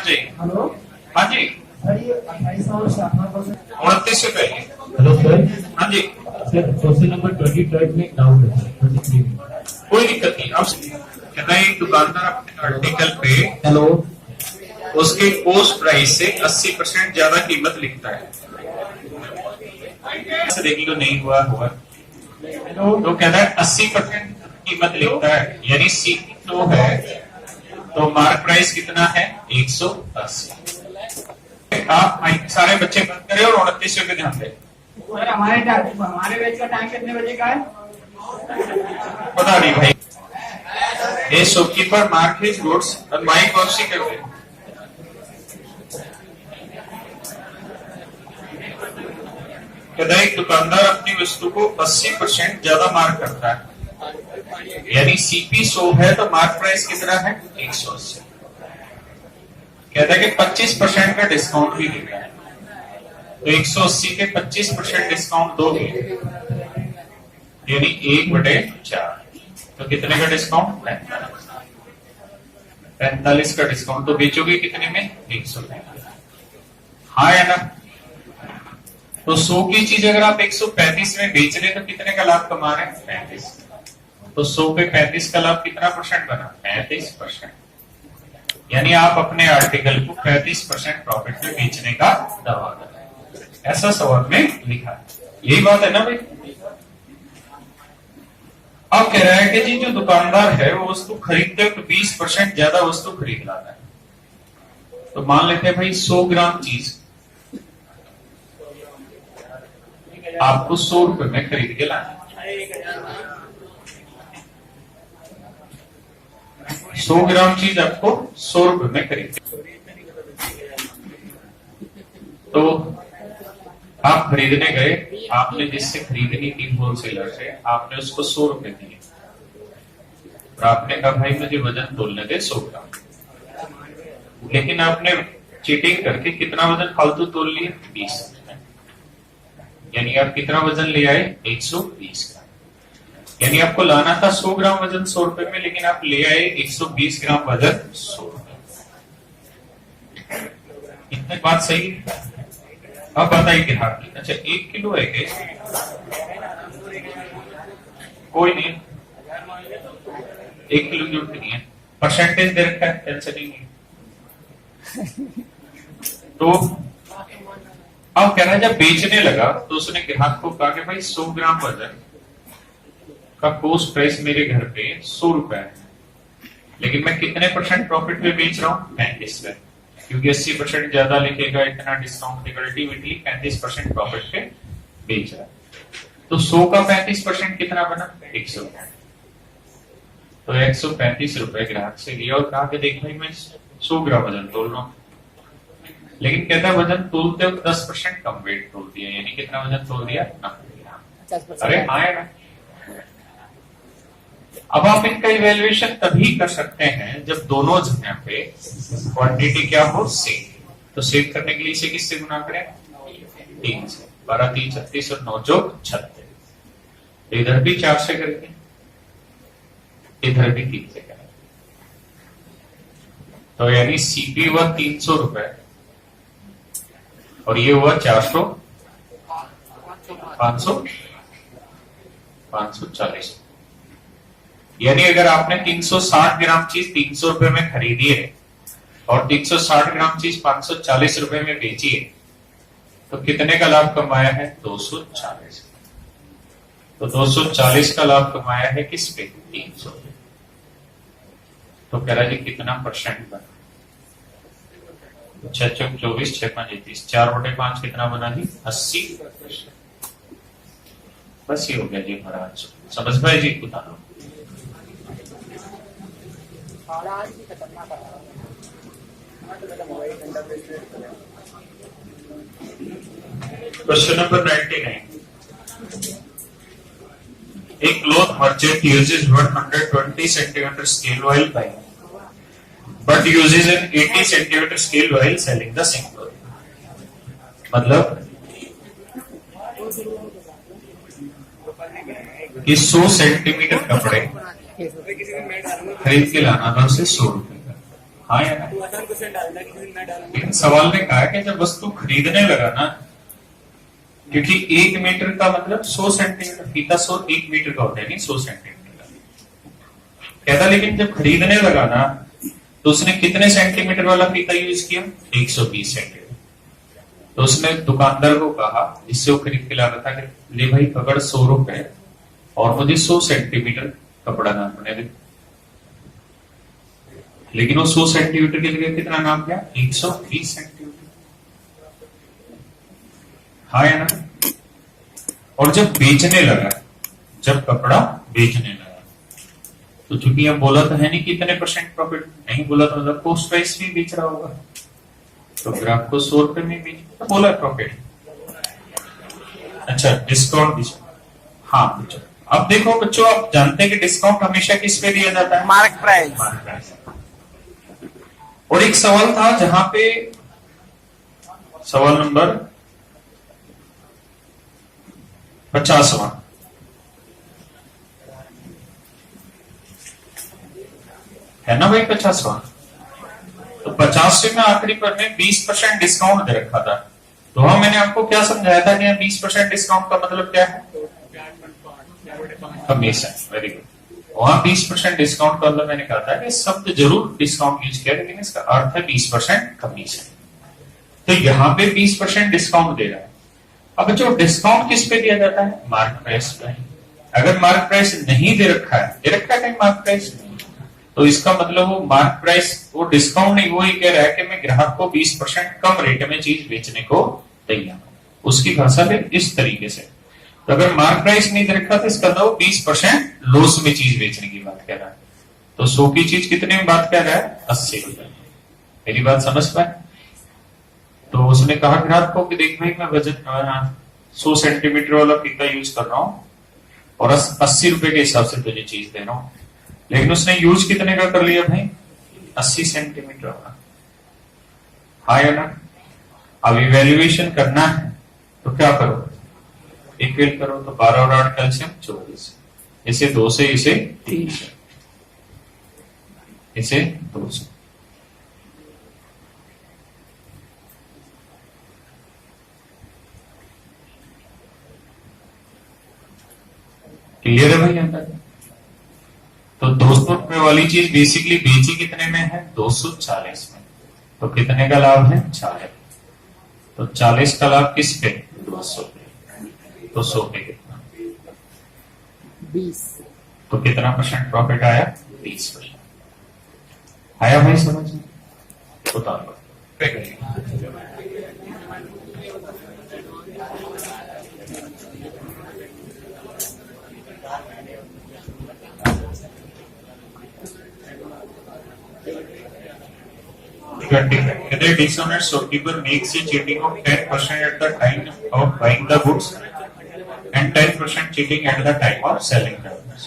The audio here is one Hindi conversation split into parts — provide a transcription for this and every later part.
जी। हेलो। हाँ जी। सर ये 28 और 29 रुपए। Hello sir. हाँ जी। सर क्वेश्चन नंबर 23 में डाउन है सर 23 में। कोई दिक्कत नहीं। अब कहता है एक दुकानदार अपने आर्टिकल पे हेलो। उसके पोस्ट प्राइस से 80% ज्यादा कीमत लिखता है। ऐसे देख लो नहीं हुआ होगा। तो कहता है 80% कीमत लिखता है, यानी सीपी 100 है तो मार्क प्राइस कितना है 180। आप सारे बच्चे बंद करें और 29 पे ध्यान दें। सर हमारे बैच का टाइम कितने बजे का है? पता नहीं भाई। ये शॉपकीपर मार्क हिज गुड्स और माइक ऑफ सी कर दे। कहता है एक दुकानदार अपनी वस्तु को 80% ज्यादा मार्क करता है, यानी सीपी 100 है तो मार्क प्राइस कितना है 180। कहता है कि 25% का डिस्काउंट भी देगा, तो 180 के 25% डिस्काउंट दोगे यानी 1/4, तो कितने का डिस्काउंट है 45 का डिस्काउंट। तो बेचोगे कितने में 100 में। हाँ है ना। तो 100 की चीज अगर आप 135 में बेच रहे तो कितने का लाभ कमा रहे हैं 35। तो 100 पे 35 का लाभ कितना परसेंट बना 35%, यानी आप अपने आर्टिकल को 35% प्रॉफिट में बेचने का दावा कर रहे हैं। ऐसा सवाल में लिखा है। यही बात है ना भाई। अब कह रहा है कि जी जो दुकानदार है वो वस्तु खरीदते तो 20% ज्यादा वस्तु खरीद लाता है। तो मान लेते हैं भाई 100 ग्राम चीज आपको 100 रुपए में खरीद के लाना। 100 ग्राम चीज आपको 100 रुपए में खरीद, तो आप खरीदने गए, आपने जिससे खरीदनी थी होलसेलर से, आपने उसको 100 रुपए दिए और आपने कहा भाई मुझे वजन तोलने दे 100 ग्राम। लेकिन आपने चीटिंग करके कितना वजन फालतू तोल लिया 20, यानी आप कितना वजन ले आए 120 ग्राम। यानी आपको लाना था 100 ग्राम वजन 100 रुपए में, लेकिन आप ले आए 120 ग्राम वजन 100 रुपए। इतनी बात सही है। अब बताइए ग्राहक की, अच्छा 1 किलो है क्या? कोई नहीं, 1 किलो जरूरत नहीं है, परसेंटेज दे रखा है, टेंशन ही नहीं। तो अब कह रहा है जब बेचने लगा तो उसने ग्राहक को कहा कि भाई 100 ग्राम वजन का कोस्ट प्राइस मेरे घर पे 100 रुपए है, लेकिन मैं कितने परसेंट प्रॉफिट में बेच रहा हूँ 35%, क्योंकि 80% ज्यादा लिखेगा इतना डिस्काउंट देगा, अल्टीमेटली 35% प्रॉफिट पे बेच रहा है। तो 100 का 35% कितना बना 100। तो 135 रुपए ग्राहक से लिया और कहा कि देख भाई मैं 100 ग्राम वजन तोल रहा हूँ, लेकिन कहता है वजन तोलते वक्त 10% कम वेट तोल दिया, यानी कितना वजन तोल दिया 90 ग्राम। अरे हाँ है ना। अब आप इनका इवेल्युएशन तभी कर सकते हैं जब दोनों जगह पे क्वांटिटी क्या हो सेम। तो सेव करने के लिए इसे किससे गुना करें 3 से, 12 3 36 और 9 जो 36। इधर भी 4 से करेंगे, इधर भी 3 से करेंगे, तो यानी सीपी हुआ 300 रुपए और ये हुआ 400 540। यानी अगर आपने 360 ग्राम चीज 300 रुपए में खरीदी है और 360 ग्राम चीज 540 रुपए में बेची है, तो कितने का लाभ कमाया है 240। तो 240 का लाभ कमाया है किस पे 300 पे। तो कह रहा जी कितना परसेंट बना 6 चौक 24 6 5 30, 4/5 कितना बना जी 80%। बस ये हो गया जी महाराज। समझ पाए जी उतारो। Question number 99। A cloth merchant uses 120 centimeter scale while buying, but uses an 80 centimeter scale while selling the same cloth। मतलब कि 100 सेंटीमीटर कपड़े खरीद के लाना था उसे 100 रुपए का, हाँ या ना? लेकिन सवाल ने कहा कि जब वस्तु खरीदने लगा ना, क्योंकि 1 मीटर का मतलब 100 सेंटीमीटर, फीता 1 मीटर का होता है, नहीं 100 सेंटीमीटर का कहता। लेकिन जब खरीदने लगा ना तो उसने कितने सेंटीमीटर वाला फीता यूज किया? 120 सेंटीमीटर। तो उसने दुकानदार को कहा, जिससे वो खरीद के ला रहा था, कि ले भाई पकड़ 100 रुपए और मुझे 100 सेंटीमीटर कपड़ा नापने दे। लेकिन वो 100 सेंटीमीटर के लिए कितना नाप गया? 120 सेंटीमीटर। हाँ या ना? और जब बेचने लगा, जब कपड़ा बेचने लगा, तो चूंकि अब बोला तो है नहीं कितने % प्रॉफिट, नहीं बोला तो मतलब कॉस्ट प्राइस भी बेच रहा होगा, तो ग्राहक को 100 रुपए में बेच, तो बोला प्रॉफिट। अच्छा, डिस्काउंट भी। हाँ बच्चों, अब देखो बच्चों, आप जानते हैं कि डिस्काउंट हमेशा किस पे दिया जाता है? Mark price. Mark price. और एक सवाल था जहां पे सवाल नंबर 50वां, है ना भाई 50वां? तो 50वें में आखिरी पर में 20% डिस्काउंट दे रखा था। तो हाँ, मैंने आपको क्या समझाया था कि 20% डिस्काउंट का मतलब क्या है? कमीशन। Very good. वहां 20% डिस्काउंट का मतलब मैंने कहा था कि शब्द जरूर डिस्काउंट यूज किया, लेकिन इसका अर्थ है 20% कमीशन। तो यहाँ पे 20% डिस्काउंट दे रहा है। अब जो डिस्काउंट किस पे दिया जाता है? मार्क प्राइस पे। अगर मार्क प्राइस नहीं दे रखा है, दे रखा है कहीं मार्क प्राइस, तो इसका मतलब वो मार्क प्राइस, वो डिस्काउंट नहीं, वो ही कह रहा है कि मैं ग्राहक को 20% कम रेट में चीज बेचने को तैयार हूं। उसकी भाषा में इस तरीके से। तो अगर मार्क प्राइस नहीं दे रखा तो इसका मतलब 20% लॉस में चीज बेचने की बात कर रहा है। तो 100 की चीज कितने में बात कर रहा है? 80 रुपए। मेरी बात समझ पाए? तो उसने कहा ग्राहक को कि देख भाई, मैं वजन 100 सेंटीमीटर वाला फीता यूज कर रहा हूं और 80 रुपए के हिसाब से तुझे चीज दे रहा हूं। लेकिन उसने यूज कितने का कर लिया भाई? 80 सेंटीमीटर वाला। हाँ या ना? अब इवेल्युएशन करना है तो क्या करो? इक्वल करो। तो 12 और 8 कैल्शियम 24, इसे 2 से इसे 3 से, इसे 2 से। क्लियर है भाई? यहाँ तक? तो 200 रुपए वाली चीज बेसिकली बेची कितने में है? 240 में। तो कितने का लाभ है? 40। तो 40 का लाभ किस पे? 200 पे। तो 100 पे कितना? 20। तो कितना % प्रॉफिट आया? 20%। आया भाई समझ में? उतार पे करिए। The dishonest shopkeeper makes a cheating of 10% at the time of buying the goods and 10% cheating at the time of selling the goods.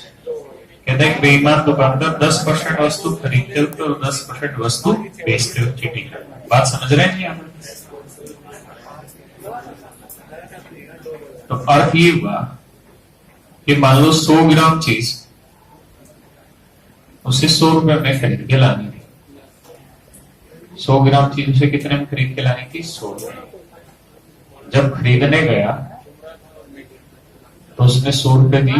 कहते हैं बेईमान दुकानदार 10% वस्तु खरीदते हो और 10% वस्तु बेचते हो, चीटिंग करते हो। बात समझ रहे हैं जी आप? तो अर्थ ये हुआ कि मान लो 100 ग्राम चीज उसे 100 रुपए में खरीद के लानी थी। 100 ग्राम चीज उसे कितने में खरीद के लानी थी? 100 रुपए। जब खरीदने गया तो उसने 100 रुपए दी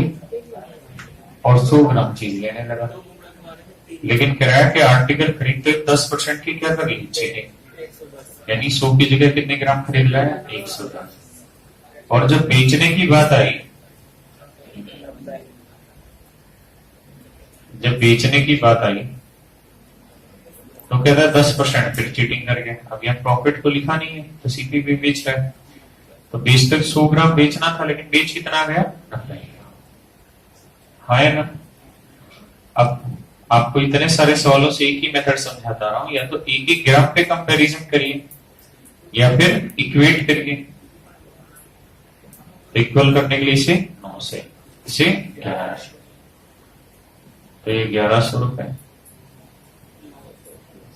और 100 ग्राम चीज लेने लगा। लेकिन किराया के आर्टिकल खरीदते 10% की क्या कर ली? चीटिंग। यानी 100 की जगह कितने ग्राम खरीद लाया? 100 ग्राम। और जब बेचने की बात आई, जब बेचने की बात आई तो कहता है 10%, फिर चीटिंग कर गया। अब यहाँ प्रॉफिट तो लिखा नहीं है, तो सीपीपी बेच रहा है। तो बेच तक 100 ग्राम बेचना था, लेकिन बेच कितना गया? 90। हाँ या ना? अब आपको इतने सारे सवालों से एक ही मेथड समझाता रहा हूं, या तो एक ही ग्राम पे कंपैरिजन करिए या फिर इक्वेट करिए। इक्वल करने के लिए इसे 9 से, इसे 11 से, तो ये 1100 रुपए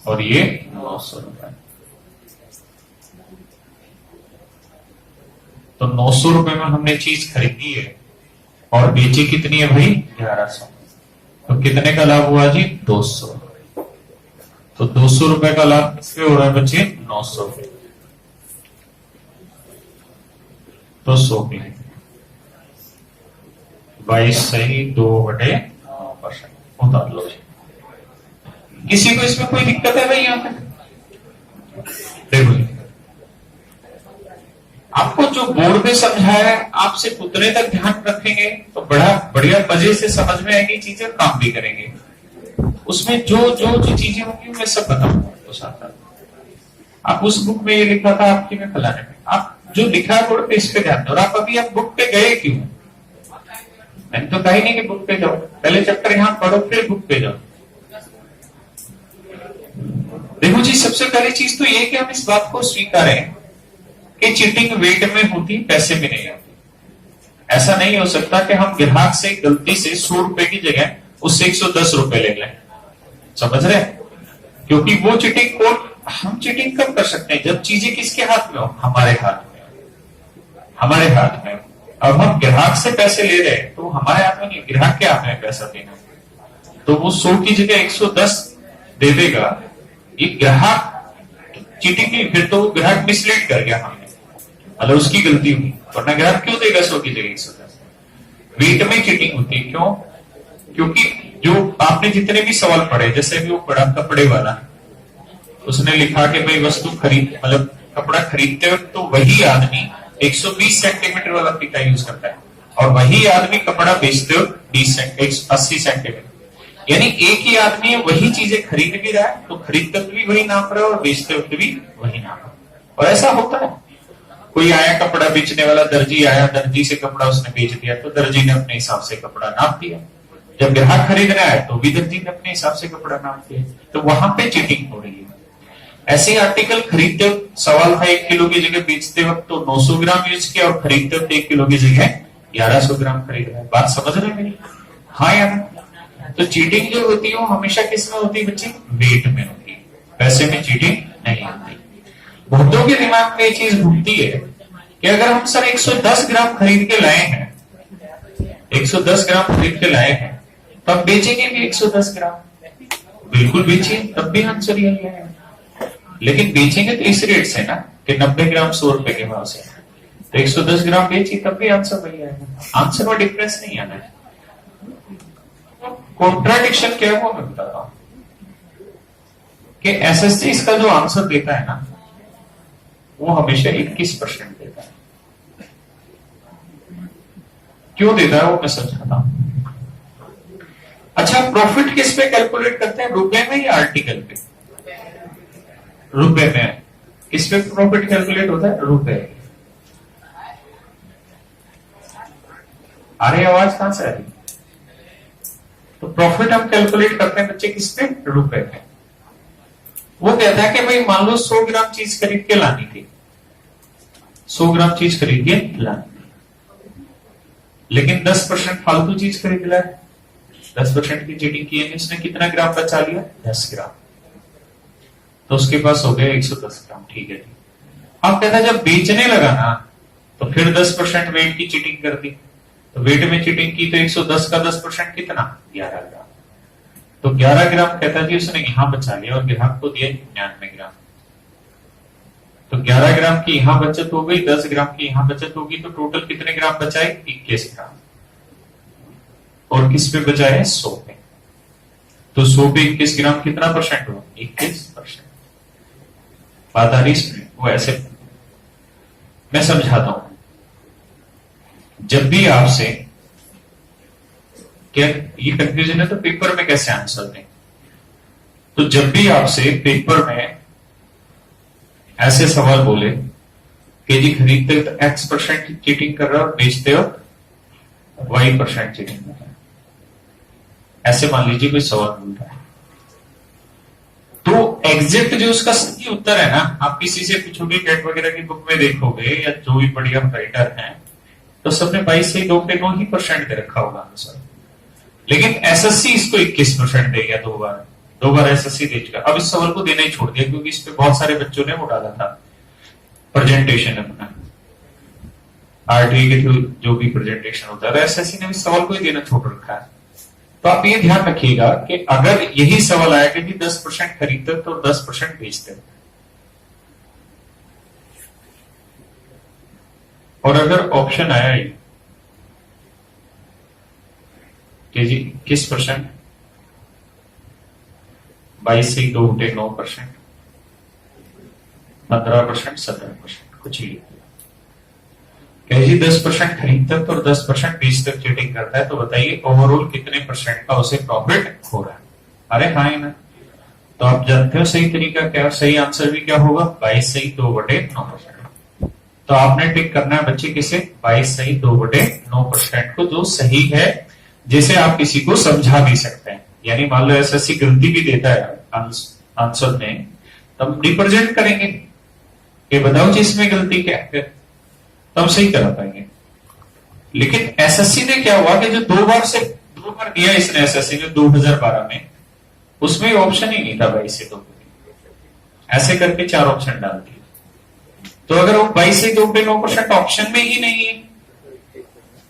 और ये 900 रुपए। तो 900 रुपए में हमने चीज खरीदी है और बेची कितनी है भाई? 1100। तो कितने का लाभ हुआ जी? 200। तो 200 रुपए का लाभ किस पे हो रहा है बच्चे? 900 पे। तो 100 पे 22 सही 2/9% उतार लो जी। किसी को इसमें कोई दिक्कत है भाई? यहाँ पे देखो जी, आपको जो बोर्ड में समझाया है आप सिर्फ उतने तक ध्यान रखेंगे तो बड़ा बढ़िया मजे से समझ में आएगी चीजें, काम भी करेंगे। उसमें जो चीजें होंगी मैं सब बताऊंगा आपको साथ साथ। आप उस बुक में ये लिखा था आपकी में फलाने में, आप जो लिखा है बोर्ड पे इस पे ध्यान दो। और आप अभी आप बुक पे गए क्यों? मैंने तो कहा ही नहीं कि बुक पे जाओ, पहले चैप्टर यहाँ पढ़ो फिर बुक पे जाओ। देखो जी, सबसे पहली चीज तो ये कि हम इस बात को स्वीकारें कि चीटिंग वेट में होती, पैसे में नहीं होती। ऐसा नहीं हो सकता कि हम ग्राहक से गलती से 100 रुपए की जगह उससे 110 रुपए ले लें। समझ रहे? क्योंकि वो चीटिंग को हम चीटिंग कब कर सकते हैं? जब चीजें किसके हाथ में हो? हमारे हाथ में, हमारे हाथ में। अब हम ग्राहक से पैसे ले रहे हैं तो हमारे हाथ में नहीं, ग्राहक के हाथ में पैसा देना। तो वो 100 की जगह 110 दे देगा, ये ग्राहक चीटिंग की, फिर तो ग्राहक मिसलीड कर गया हमें, मतलब उसकी गलती हुई। वरना ग्राहक क्यों देगा 100 की जगह 110? वेट में चीटिंग होती है। क्यों? क्योंकि जो आपने जितने भी सवाल पढ़े, जैसे भी वो पढ़ा कपड़े वाला, उसने लिखा कि भाई वस्तु खरीद, मतलब कपड़ा खरीदते वक्त तो वही आदमी 120 सेंटीमीटर वाला फीता यूज करता है और वही आदमी कपड़ा बेचते वक्त 80 सेंटीमीटर, यानी एक ही आदमी वही चीजें खरीद भी रहा है, तो खरीदते वक्त भी वही नाप रहा है और बेचते वक्त भी वही नाप रहा है। और ऐसा होता है, कोई आया कपड़ा बेचने वाला, दर्जी आया, दर्जी से कपड़ा उसने बेच दिया तो दर्जी ने अपने हिसाब से कपड़ा नाप दिया। जब ग्राहक खरीदना है तो भी दर्जी ने अपने हिसाब से कपड़ा नाप दिया, तो वहां पे चीटिंग हो रही है। ऐसे आर्टिकल खरीदते वक्त सवाल था 1 किलो की जगह बेचते वक्त तो 900 ग्राम यूज किया और खरीदते वक्त 1 किलो की जगह 1100 ग्राम खरीद रहा है। बात समझ रहे मेरी? हाँ यार, तो चीटिंग जो होती है वो हमेशा किस में होती है बच्चे? वेट में होती है, पैसे में चीटिंग नहीं होती। बहुतों के दिमाग में ये चीज घूमती है कि अगर हम सर 110 ग्राम खरीद के लाए हैं, 110 ग्राम खरीद के लाए हैं, तो हम बेचेंगे भी 110 ग्राम। बिल्कुल बेचिए, तब भी आंसर यही है। लेकिन बेचेंगे तो इस रेट से ना कि 90 ग्राम 100 रुपए के भाव से, तो 110 ग्राम बेचिए तब भी आंसर वही आएगा। आंसर में डिफरेंस नहीं आना है। कॉन्ट्राडिक्शन क्या है वो मैं बता रहा हूं कि एसएससी इसका जो आंसर देता है ना वो हमेशा 21% देता है। क्यों देता है वो मैं समझाता हूं। अच्छा, प्रॉफिट किस पे कैलकुलेट करते हैं? रुपए में या आर्टिकल पे? रुपए में। किस पे प्रॉफिट कैलकुलेट होता है? रुपए। अरे आवाज कहां से आ रही? तो प्रॉफिट हम कैलकुलेट करते हैं बच्चे किस पे? रुपए पे। वो कहता है कि भाई मान लो 100 ग्राम चीज खरीद के लानी थी, 100 ग्राम चीज खरीद के लानी थी, लेकिन 10% फालतू चीज खरीद लाया, 10% की चीटिंग की है, उसने कितना ग्राम बचा लिया? 10 ग्राम। तो उसके पास हो गया 110 ग्राम। ठीक है, अब कहता है जब बेचने लगा ना तो फिर 10% वेट की चीटिंग कर दी, तो वेट में चीटिंग की तो 110 का 10% कितना? 11 ग्राम। तो 11 ग्राम कहता जी उसने यहां बचा लिया और ग्राहक को दिया 99 ग्राम। तो 11 ग्राम की यहां बचत हो गई, 10 ग्राम की यहां बचत होगी, तो टोटल कितने ग्राम बचाए? 21 ग्राम। और किस पे बचाए? 100 पे। तो 100 पे 21 ग्राम कितना परसेंट हुआ? 21%। बात आ रही इसमें? वो ऐसे मैं समझाता हूं। जब भी आपसे क्या ये कंफ्यूजन है तो पेपर में कैसे आंसर दें, तो जब भी आपसे पेपर में ऐसे सवाल बोले कि जी खरीदते हो तो X% चीटिंग कर रहा है और बेचते हो Y% चीटिंग कर रहा है, ऐसे मान लीजिए कोई सवाल बोल रहा है, तो एग्जैक्ट जो उसका सही उत्तर है ना, आप किसी से पूछोगे, कैट वगैरह की बुक में देखोगे या जो भी बढ़िया राइटर हैं, तो सबने 22 से 2 पे 9 ही % दे रखा होगा आंसर। लेकिन एसएससी इसको 21% दे गया, 2 बार एसएससी दे चुका। अब इस सवाल को देना ही छोड़ दिया क्योंकि इस पे बहुत सारे बच्चों ने वो डाला था प्रेजेंटेशन अपना, आरटीए के थ्रू जो भी प्रेजेंटेशन होता है, एसएससी ने इस सवाल को ही देना छोड़ रखा है। तो आप ये ध्यान रखिएगा कि अगर यही सवाल आया कि 10% खरीदते तो 10% बेचते, और अगर ऑप्शन आया ही कि जी 21%, 22 से 2 बटे 9%, 15%, 17%, कुछ ही जी 10% खरीदता है और 10% बेच तक ट्रेडिंग करता है, तो बताइए ओवरऑल कितने परसेंट का उसे प्रॉफिट हो रहा है? अरे हाँ ही ना। तो आप जानते हो सही तरीका क्या, सही आंसर भी क्या होगा, 22 से 2 बटे 9%। तो आपने टिक करना है बच्चे किसे, 22 से 2 बटे 9% को, जो सही है, जिसे आप किसी को समझा भी सकते हैं। यानी मान लो एसएससी गलती भी देता है आंसर में, तो हम रिप्रेजेंट करेंगे कि बताओ जी इसमें गलती क्या है, तो हम सही करा पाएंगे। लेकिन एसएससी ने क्या हुआ कि जो दो बार दिया इसने एसएससी ने 2012 में, उसमें ऑप्शन ही नहीं था 22 से 2 बटे, ऐसे करके 4 ऑप्शन डाल दिए। तो अगर वो 22 से 2 बटे 9% ऑप्शन में ही नहीं है,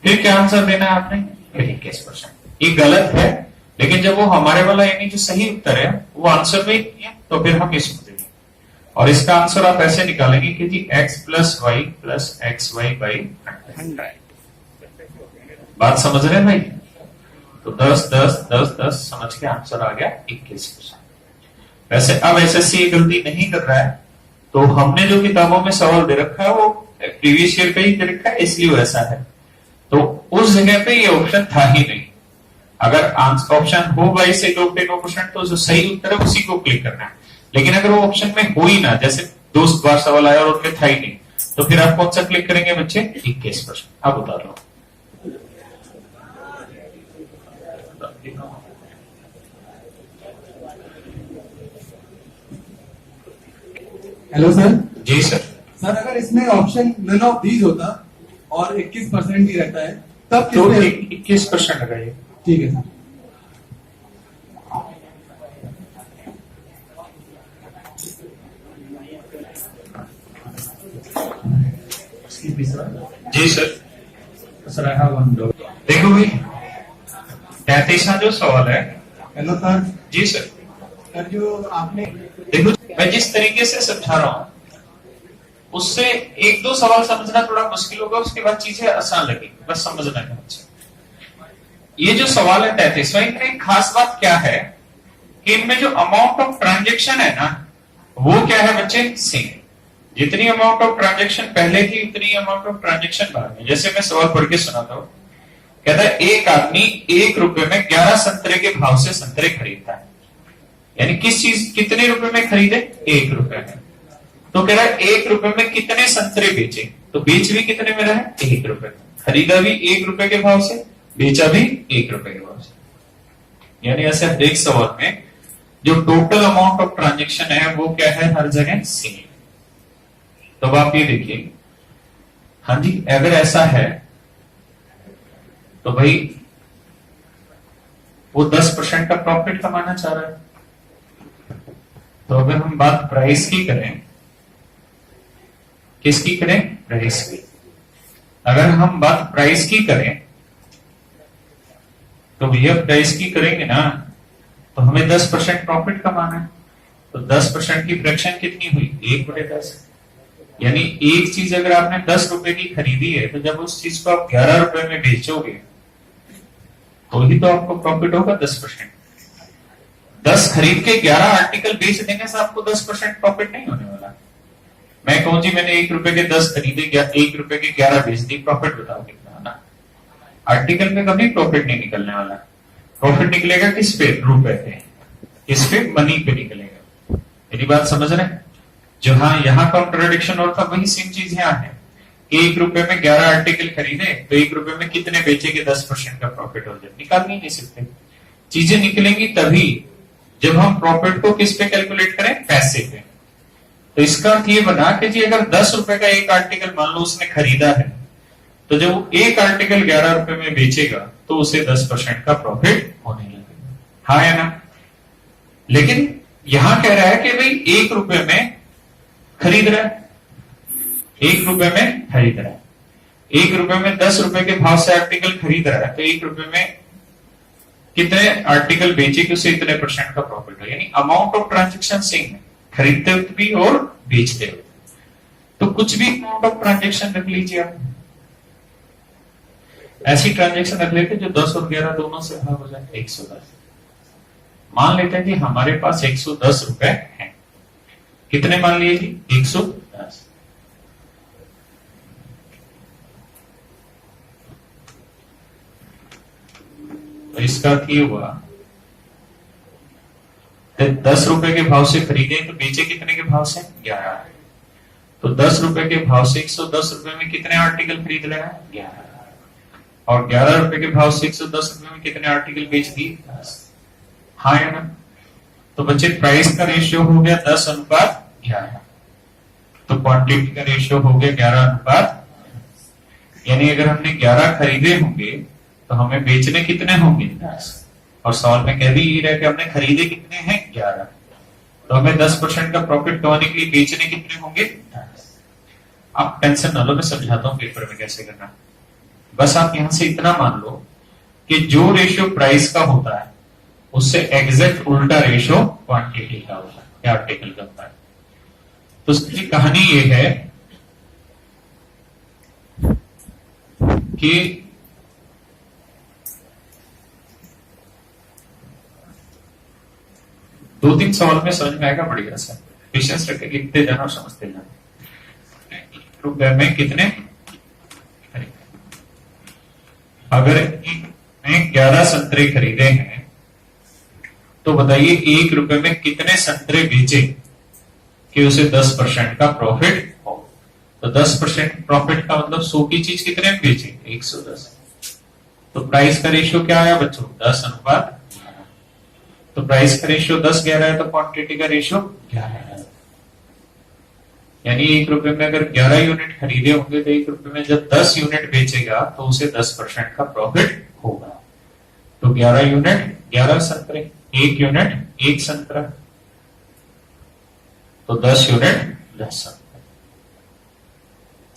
फिर क्या आंसर देना है आपने, 21%। ये गलत है, लेकिन जब वो हमारे वाला यानी जो सही उत्तर है वो आंसर में ही नहीं है, तो फिर हम इसको देंगे। और इसका आंसर आप ऐसे निकालेंगे कि जी x plus Y plus X Y by 100। बात समझ रहे हैं भाई? तो 10 10 10 10 समझ के आंसर आ गया 21%। वैसे अब एसएससी ये गलती नहीं कर रहा है, तो हमने जो किताबों में सवाल दे रखा है वो प्रीवियस ईयर का ही दे रखा है, इसलिए वैसा है। तो उस जगह पे ये ऑप्शन था ही नहीं। अगर ऑप्शन हो 22 से 2 बटे 9%, तो जो सही उत्तर है उसी को क्लिक करना है। लेकिन अगर वो ऑप्शन में हो ही ना, जैसे 2 बार सवाल आया और उनमें था ही नहीं, तो फिर आप कौन सा क्लिक करेंगे बच्चे, 21%। अब बता लो। Hello sir. जी सर। सर अगर इसमें ऑप्शन नन ऑफ दीज होता और 21% ही रहता है, तब तो किसमें 21% लगाइए। ठीक है सर। जी sir. Sir, I have one doubt. देखो भाई, 33वां जो सवाल है। Hello sir. जी सर। सर जो आपने देखो मैं जिस तरीके से समझा रहा हूं, उससे 1-2 सवाल समझना थोड़ा मुश्किल होगा, उसके बाद चीजें आसान लगेगी, बस समझना है। ये जो सवाल है 33वां, इनमें एक खास बात क्या है कि इनमें जो अमाउंट ऑफ ट्रांजेक्शन है ना, वो क्या है बच्चे, सेम। जितनी अमाउंट ऑफ ट्रांजेक्शन पहले थी उतनी अमाउंट ऑफ ट्रांजेक्शन बाद में। जैसे मैं सवाल पढ़ के सुनाता हूं, कहता है एक आदमी 1 रुपए में 11 संतरे के भाव से संतरे खरीदता है। यानी किस चीज, कितने रुपए में खरीदे, 1 रुपए में। तो कह रहा है 1 रुपए में कितने संतरे बेचे, तो बेच भी कितने में रहे, 1 रुपए में। खरीदा भी 1 रुपए के भाव से, बेचा भी 1 रुपए के भाव से। यानी ऐसे हर एक सवाल में जो टोटल अमाउंट ऑफ ट्रांजेक्शन है वो क्या है, हर जगह सेम। तो अब आप ये देखिए, हाँ जी, अगर ऐसा है तो भाई वो 10% का प्रॉफिट कमाना चाह रहा है। तो अगर हम बात प्राइस की करें, किसकी करें, प्राइस की। अगर हम बात प्राइस की करें तो भैया प्राइस की करेंगे ना, तो हमें 10% प्रॉफिट कमाना है। तो 10% की फ्रैक्शन कितनी हुई, 1/10। यानी एक चीज अगर आपने 10 रुपए की खरीदी है, तो जब उस चीज को आप 11 रुपए में बेचोगे तो ही तो आपको प्रॉफिट होगा 10%। 10 खरीद के 11 आर्टिकल बेच देने से आपको 10% प्रॉफिट नहीं होने वाला। मैं कहूं जी मैंने 1 रुपए के 10 खरीदे, 1 रुपए के 11 बेच दी, प्रॉफिट बताओ कितना ना। आर्टिकल में कभी प्रॉफिट नहीं निकलने वाला। प्रॉफिट निकलेगा किस पे, रुपए पे, किस पे, मनी पे निकलेगा। मेरी बात समझ रहे हैं? जहां यहां कॉन्ट्राडिक्शन और था, वही सेम चीज यहां है। 1 रुपए में 11 आर्टिकल खरीदे, तो 1 रुपए में कितने बेचे कि 10% का प्रॉफिट हो जाए, निकाल नहीं सकते। चीजें निकलेंगी तभी जब हम प्रॉफिट को किस पे कैलकुलेट करें, पैसे पे। तो इसका अर्थ ये बना कि जी अगर 10 रुपए का एक आर्टिकल मान लो उसने खरीदा है, तो जब वो एक आर्टिकल 11 रुपए में बेचेगा तो उसे 10% का प्रॉफिट होने लगेगा, हाँ या ना। लेकिन यहां कह रहा है कि भाई 1 रुपए में खरीद रहा है, 1 रुपए में खरीद रहा है, 1 रुपए में 10 रुपए के भाव से आर्टिकल खरीद रहा है, तो 1 रुपए में कितने आर्टिकल बेचे कि उसे इतने % का प्रॉफिट हो, यानी अमाउंट ऑफ ट्रांजेक्शन सेम है, खरीदते वक्त भी और बेचते वक्त। तो कुछ भी अमाउंट ऑफ ट्रांजेक्शन रख लीजिए आप, ऐसी ट्रांजेक्शन रख लेते जो 10 और 11 दोनों से भाग हो जाए 110। मान लेते हैं कि हमारे पास 110 रुपए हैं, कितने मान लिए जी 110। तो इसका अर्थ ये हुआ 10 रुपए के भाव से खरीदे तो बेचे कितने के भाव से 11। तो 10 रुपए के भाव से 110 रुपए में कितने आर्टिकल खरीद रहे हैं 11, और 11 रुपए के भाव से 110 रुपए में कितने आर्टिकल बेच दिए 10। हाँ या ना? तो बच्चे प्राइस का रेशियो हो गया 10:11, तो क्वांटिटी का रेशियो हो गया 11:, यानी अगर हमने 11 खरीदे होंगे तो हमें बेचने कितने होंगे 10, और सवाल में कह भी ये रहा कि हमने खरीदे कितने हैं 11, तो हमें 10% का प्रॉफिट कमाने के लिए बेचने कितने होंगे 10। आप टेंशन ना लो, मैं समझाता हूं पेपर में कैसे करना। बस आप यहां से इतना मान लो कि जो रेशियो प्राइस का होता है उससे एग्जैक्ट उल्टा रेशियो क्वांटिटी का होता है या आर्टिकल का होता है। तो इसकी कहानी ये है कि दो तीन सवाल में समझ में आएगा बढ़िया से, पेशेंस रख के लिखते जाना और समझते जाना। रुपए में कितने, अगर एक 11 संतरे खरीदे हैं तो बताइए 1 रुपए में कितने संतरे बेचे कि उसे 10% का प्रॉफिट हो। तो 10% प्रॉफिट का मतलब 100 की चीज कितने में बेचे 110। तो प्राइस का रेशियो क्या आया बच्चों 10:11। तो प्राइस का रेशियो 10:11 है, तो क्वांटिटी का रेशियो 11 है। यानी 1 रुपए में अगर 11 यूनिट खरीदे होंगे तो 1 रुपए में जब 10 यूनिट बेचेगा तो उसे 10% का प्रॉफिट होगा। तो 11 यूनिट 11 संतरे, 1 यूनिट 1 संतरा, तो 10 यूनिट 10 संतरे।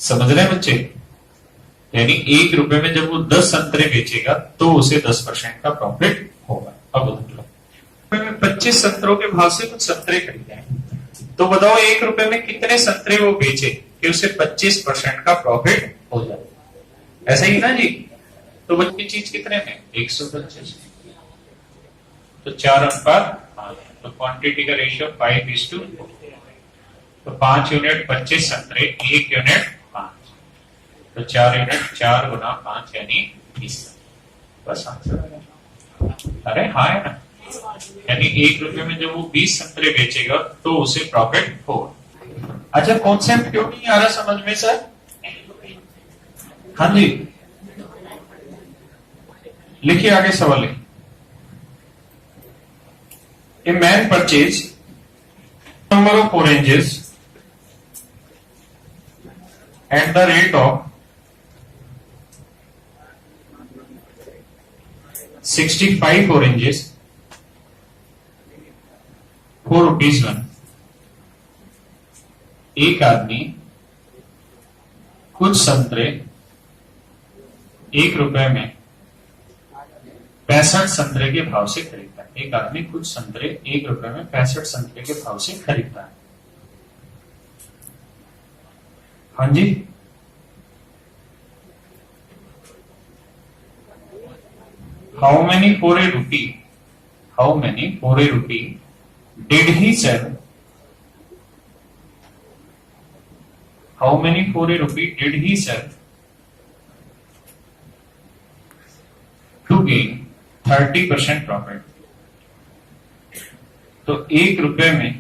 समझ रहे हैं बच्चे? यानी 1 रुपए में जब वो 10 संतरे बेचेगा तो उसे 10% का प्रॉफिट होगा। अब उधर लो, 25 संतरों के भाव से कुछ संतरे खरीदे हैं, तो बताओ 1 रुपए में कितने संतरे वो बेचे कि उसे 25% का प्रॉफिट हो जाए। ऐसा ही ना जी? तो बच्ची चीज कितने में 125, तो 4:5, तो क्वांटिटी का रेशियो 5:4। तो 5 यूनिट 25 संतरे, 1 यूनिट 5, तो 4 यूनिट 4 गुना 5 यानी 20। बस आंसर। अरे हाँ है ना? यानी 1 रुपए में जब वो 20 संतरे बेचेगा तो उसे प्रॉफिट होगा। अच्छा, कॉन्सेप्ट क्यों नहीं आ रहा समझ में सर? हाँ जी, लिखिए आगे सवाल लिखिए। A man purchase number of oranges at the rate of 65 oranges ₹4 एक आदमी कुछ संतरे 1 रुपए में 65 संतरे के भाव से खरीदता है। एक आदमी कुछ संतरे 1 रुपए में 65 संतरे के भाव से खरीदता है। हाँ जी, how many for a rupee, how many for a rupee did he sell, how many for a rupee did he sell to gain 30% profit. तो 1 रुपए में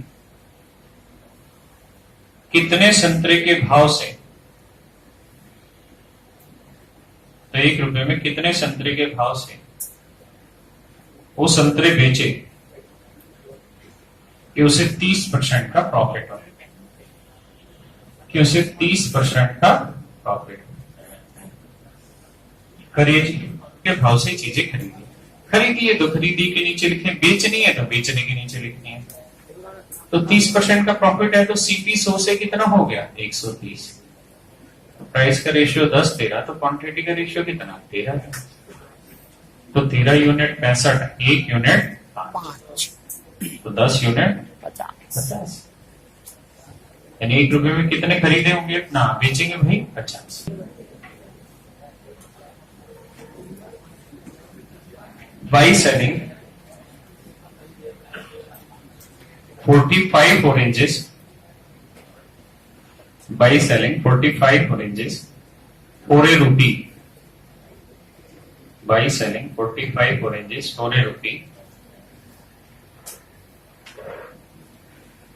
कितने संतरे के भाव से, तो 1 रुपए में कितने संतरे के भाव से वो संतरे बेचे कि उसे 30% का प्रॉफिट हो, कि उसे 30% का प्रॉफिट। करिए जी, के भाव से चीजें खरीदी है तो खरीदी के नीचे लिखे, बेचनी है तो बेचने के नीचे लिखनी है। तो 30% का प्रॉफिट है तो सीपी 100 से कितना हो गया 130। प्राइस का रेशियो 10 13, तो क्वांटिटी का रेशियो कितना 13 है। तो 13 यूनिट 65, 1 यूनिट 5 तो 10 यूनिट 50 50। यानी 1 रुपए में कितने खरीदे होंगे ना बेचेंगे भाई 50। By selling 45 oranges, by selling 45 oranges for a rupee, by selling 45 oranges for a rupee,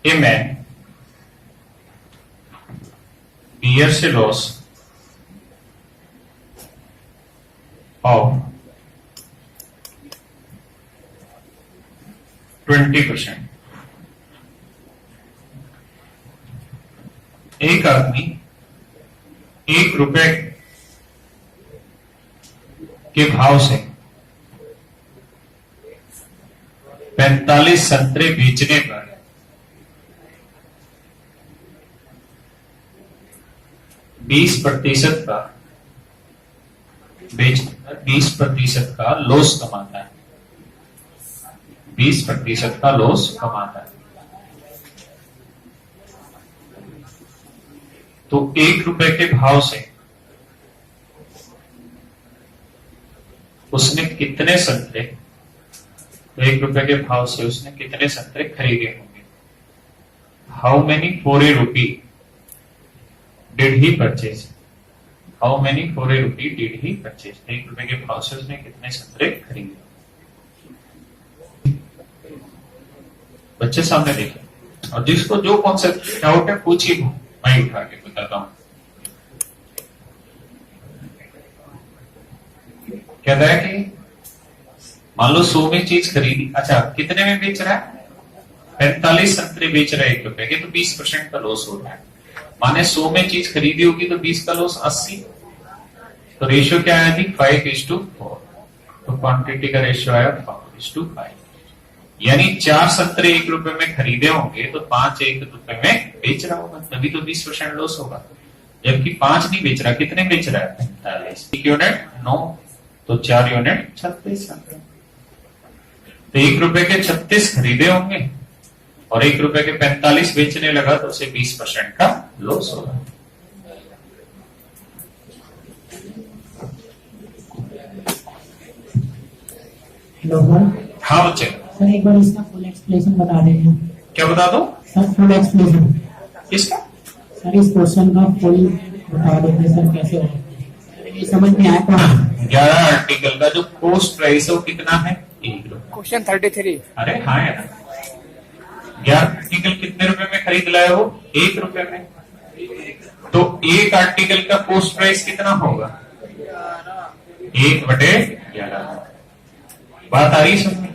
a man bears a loss of 20%। एक आदमी 1 रुपए के भाव से 45 संतरे बेचने पर 20% का 20% का लॉस कमाता है। 20% का लॉस कमाता है। तो 1 रुपए के भाव से उसने कितने संतरे, तो 1 रुपए के भाव से उसने कितने संतरे खरीदे होंगे? हाउ मेनी फॉर ए रूपी did he purchase? How many for ए रूपी डिड ही परचेज? 1 रुपए के भाव से उसने कितने संतरे खरीदे? बच्चे सामने देखें और जिसको जो कॉन्सेप्ट डाउट है पूछिए, मैं उठा के बताता हूं। कहता है कि मान लो 100 में चीज खरीदी, अच्छा कितने में बेच रहा है? 45 संतरे बेच रहा है 1 रुपए के, तो 20% का लॉस हो रहा है। माने 100 में चीज खरीदी होगी तो 20 का लॉस 80, तो रेशियो क्या आया थी? 5:4। तो क्वांटिटी का रेशियो आया 5:5। यानी 4 संतरे 1 रुपए में खरीदे होंगे तो 5 1 रुपए में बेच रहा होगा, तभी तो 20% लॉस होगा। जबकि 5 नहीं बेच रहा, कितने बेच रहा है? 45। 1 यूनिट 9, तो 4 यूनिट 36। तो 1 रुपए के 36 खरीदे होंगे और 1 रुपए के 45 बेचने लगा तो उसे 20% का लॉस होगा। Hello sir. हाँ बच्चे, सर एक बार इसका फुल एक्सप्लेनेशन बता दें। क्या बता दो? सर फुल एक्सप्लेनेशन किसका? सर इस क्वेश्चन का फुल बता देते सर, कैसे होगा ये समझ में आया तो। 11 आर्टिकल का जो कॉस्ट प्राइस है वो कितना है? 1 रुपए। क्वेश्चन 33। अरे हाँ यार, 11 आर्टिकल कितने रुपए में खरीद लाए हो? 1 रुपए में। तो 1 आर्टिकल का कॉस्ट प्राइस कितना होगा? 1/11। बात आ रही समझ में?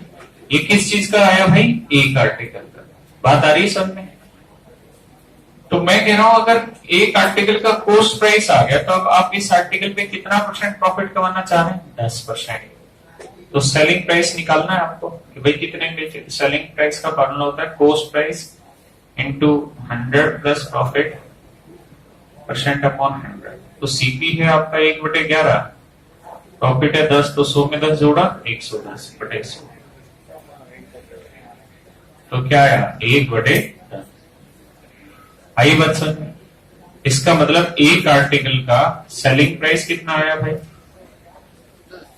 ये किस चीज का आया भाई? 1 आर्टिकल का। बात आ रही समझ में? तो मैं कह रहा हूं अगर 1 आर्टिकल का कॉस्ट प्राइस आ गया तो अब आप इस आर्टिकल पे कितना % प्रॉफिट कमाना चाह रहे हैं? 10%। तो सेलिंग प्राइस निकालना है आपको कि भाई कितने बेचे। सेलिंग प्राइस का फॉर्मूला होता है cost price into 100 plus profit % upon 100। तो सीपी है आपका 1/11, प्रॉफिट है 10, तो 100 में 10 जोड़ा 110/100। तो क्या आया? 1/10। आई बात समझ में? इसका मतलब 1 आर्टिकल का सेलिंग प्राइस कितना आया भाई?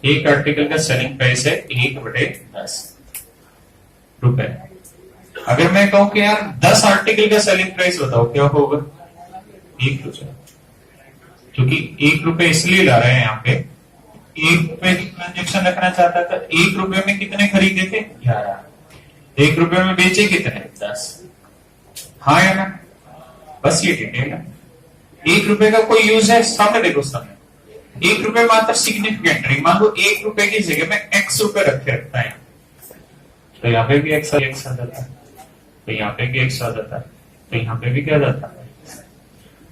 1 आर्टिकल का सेलिंग प्राइस है 1/10 रुपए। अगर मैं कहूं कि यार 10 आर्टिकल का सेलिंग प्राइस बताओ क्या होगा? 1 रुपए। क्योंकि 1 रुपए इसलिए ला रहे हैं यहाँ पे, 1 रुपए की ट्रांजेक्शन रखना चाहता था। 1 रुपए में कितने खरीदे थे? 11। 1 रुपए में बेचे कितने? 10। हाँ या ना? बस ये डिटेल है। 1 रुपए का कोई यूज है? सामने देखो सामने। 1 रुपए मात्र सिग्निफिकेंट नहीं। मान लो 1 रुपए की जगह में x रुपए रखे रखता है, तो यहाँ पे भी x आ जाता है, तो यहाँ पे भी x आ जाता है, तो यहाँ पे भी क्या जाता है?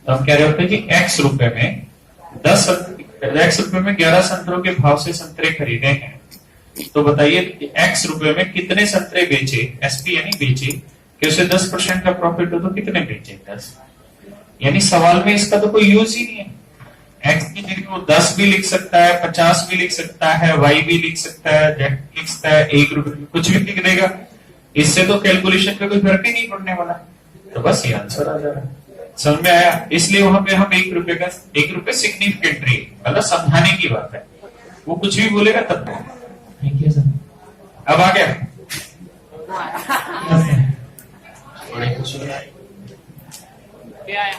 तो हम कह रहे होते हैं कि x रुपए में 11 संतरों के भाव से संतरे खरीदे हैं। तो बताइए x रुपए में कितने संतरे बेचे? एसपी यानी बेचे कि उसे 10% का प्रॉफिट हो तो कितने बेचे? 10। यानी सवाल में इसका तो कोई यूज ही नहीं है। एक्स की जगह वो 10 भी लिख सकता है, 50 भी लिख सकता है, वाई भी लिख सकता है, जेड लिख सकता है, 1 रुपए कुछ भी लिख देगा। इससे तो कैलकुलेशन पे कोई फर्क ही नहीं पड़ने वाला। तो बस ये आंसर आ जा रहा है। समझ में आया? इसलिए वहां पे हम 1 रुपए का 1 रुपए सिग्निफिकेंट रेट, मतलब समझाने की बात है। वो कुछ भी बोलेगा तब तो। Thank you sir. अब आ गया? Yes sir. बड़े खुश हो रहा है। क्या है